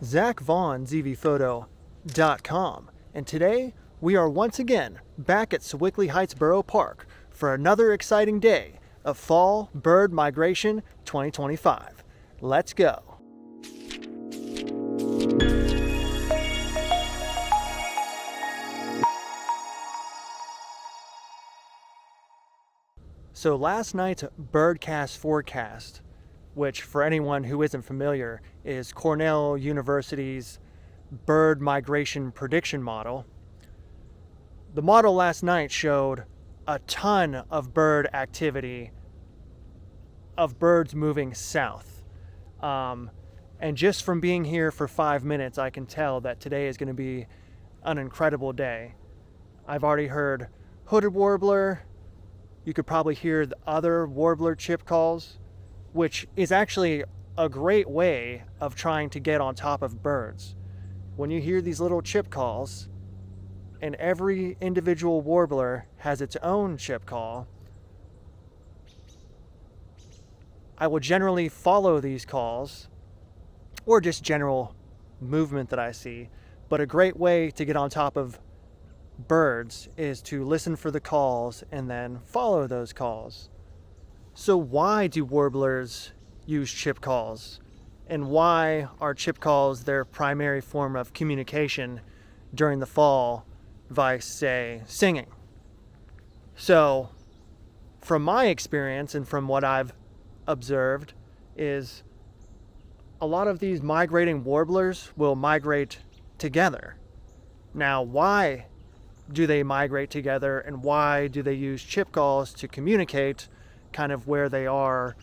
Zach Vaughan, ZVPhoto.com, and today we are once again back at Sewickley Heights Borough Park for another exciting day of Fall Bird Migration 2025. Let's go. So last night's birdcast forecast, which for anyone who isn't familiar is Cornell University's bird migration prediction model. The model last night showed a ton of bird activity, of birds moving south. And just from being here for 5 minutes, I can tell that today is going to be an incredible day. I've already heard hooded warbler. You could probably hear the other warbler chip calls, which is actually a great way of trying to get on top of birds. When you hear these little chip calls, and every individual warbler has its own chip call, I will generally follow these calls, or just general movement that I see. But a great way to get on top of birds is to listen for the calls and then follow those calls. So why do warblers use chip calls? And why are chip calls their primary form of communication during the fall, vice, say, singing? So from my experience and from what I've observed is a lot of these migrating warblers will migrate together. Now, why do they migrate together, and why do they use chip calls to communicate kind of where they are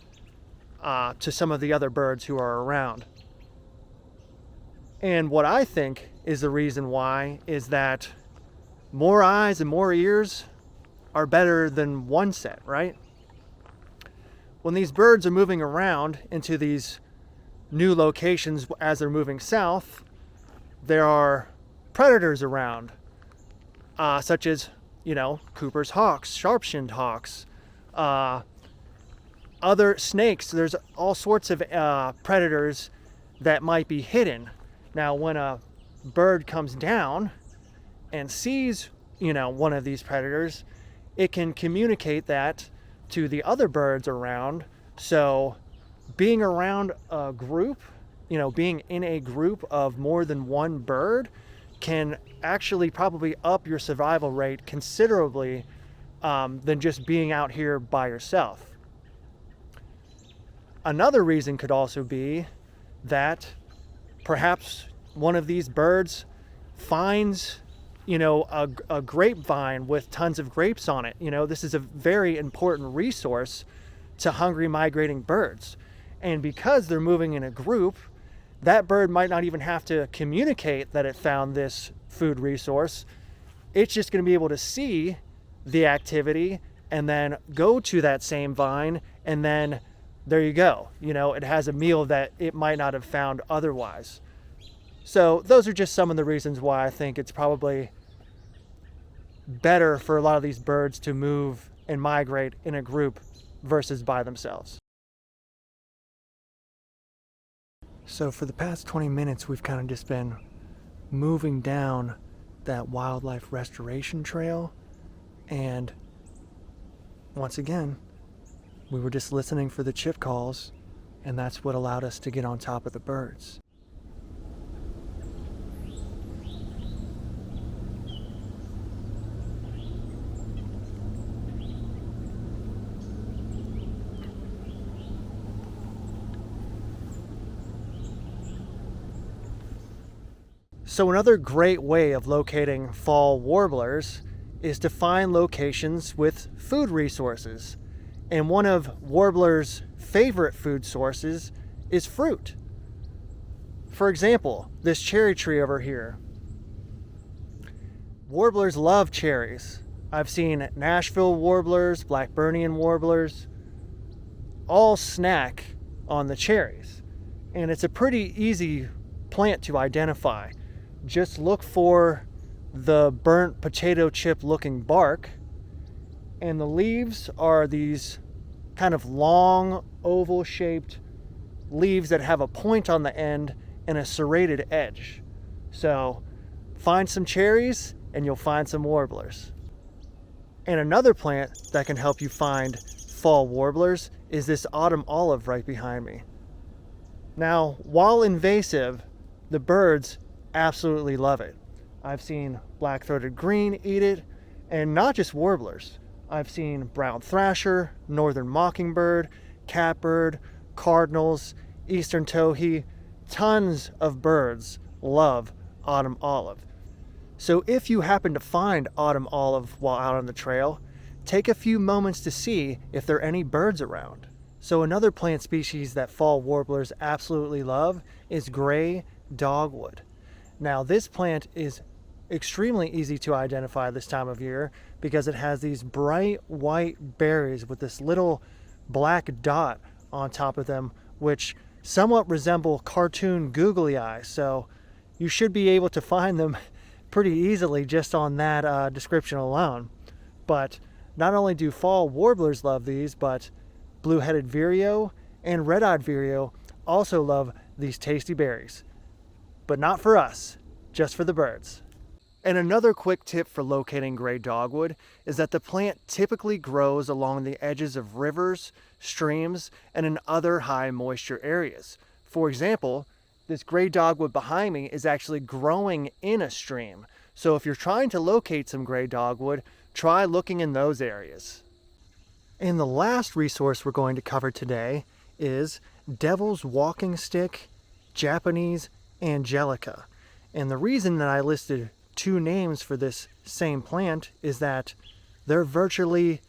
to some of the other birds who are around? And what I think is the reason why is that more eyes and more ears are better than one set, right? When these birds are moving around into these new locations as they're moving south, there are predators around, such as, Cooper's hawks, sharp-shinned hawks, other snakes. There's all sorts of predators that might be hidden. Now, when a bird comes down and sees, one of these predators, it can communicate that to the other birds around. So being around a group, being in a group of more than one bird can actually probably up your survival rate considerably than just being out here by yourself. Another reason could also be that perhaps one of these birds finds, a grapevine with tons of grapes on it. This is a very important resource to hungry migrating birds. And because they're moving in a group, that bird might not even have to communicate that it found this food resource. It's just going to be able to see the activity and then go to that same vine, and then there you go. It has a meal that it might not have found otherwise. So those are just some of the reasons why I think it's probably better for a lot of these birds to move and migrate in a group versus by themselves. So for the past 20 minutes, we've kind of just been moving down that wildlife restoration trail. And once again, we were just listening for the chip calls, and that's what allowed us to get on top of the birds. So another great way of locating fall warblers is to find locations with food resources. And one of warblers' favorite food sources is fruit. For example, this cherry tree over here. Warblers love cherries. I've seen Nashville warblers, Blackburnian warblers, all snack on the cherries. And it's a pretty easy plant to identify. Just look for the burnt potato chip looking bark, and the leaves are these kind of long oval shaped leaves that have a point on the end, and a serrated edge. So find some cherries and you'll find some warblers. And another plant that can help you find fall warblers is this autumn olive right behind me. Now, while invasive, the birds absolutely love it. I've seen black-throated green eat it, and not just warblers. I've seen brown thrasher, northern mockingbird, catbird, cardinals, eastern towhee. Tons of birds love autumn olive. So if you happen to find autumn olive while out on the trail, take a few moments to see if there are any birds around. So another plant species that fall warblers absolutely love is gray dogwood. Now this plant is extremely easy to identify this time of year because it has these bright white berries with this little black dot on top of them, which somewhat resemble cartoon googly eyes. So you should be able to find them pretty easily just on that description alone. But not only do fall warblers love these, but blue-headed vireo and red-eyed vireo also love these tasty berries. But not for us, just for the birds. And another quick tip for locating gray dogwood is that the plant typically grows along the edges of rivers, streams, and in other high moisture areas. For example, this gray dogwood behind me is actually growing in a stream. So if you're trying to locate some gray dogwood, try looking in those areas. And the last resource we're going to cover today is Devil's Walking Stick, Japanese Angelica. And the reason that I listed two names for this same plant is that they're virtually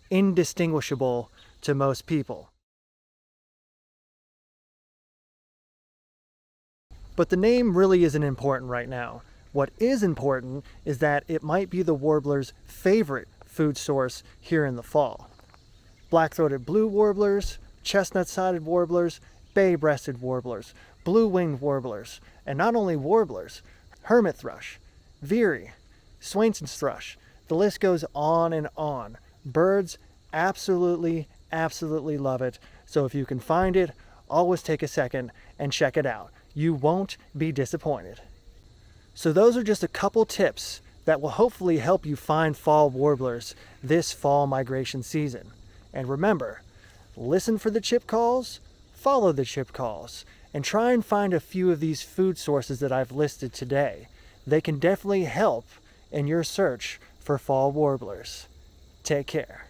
indistinguishable to most people. But the name really isn't important right now. What is important is that it might be the warbler's favorite food source here in the fall. Black-throated blue warblers, chestnut-sided warblers, bay-breasted warblers, blue-winged warblers, and not only warblers, hermit thrush, veery, Swainson's thrush. The list goes on and on. Birds absolutely love it. So if you can find it, always take a second and check it out. You won't be disappointed. So those are just a couple tips that will hopefully help you find fall warblers this fall migration season. And remember, listen for the chip calls, follow the chip calls, and try and find a few of these food sources that I've listed today. They can definitely help in your search for fall warblers. Take care.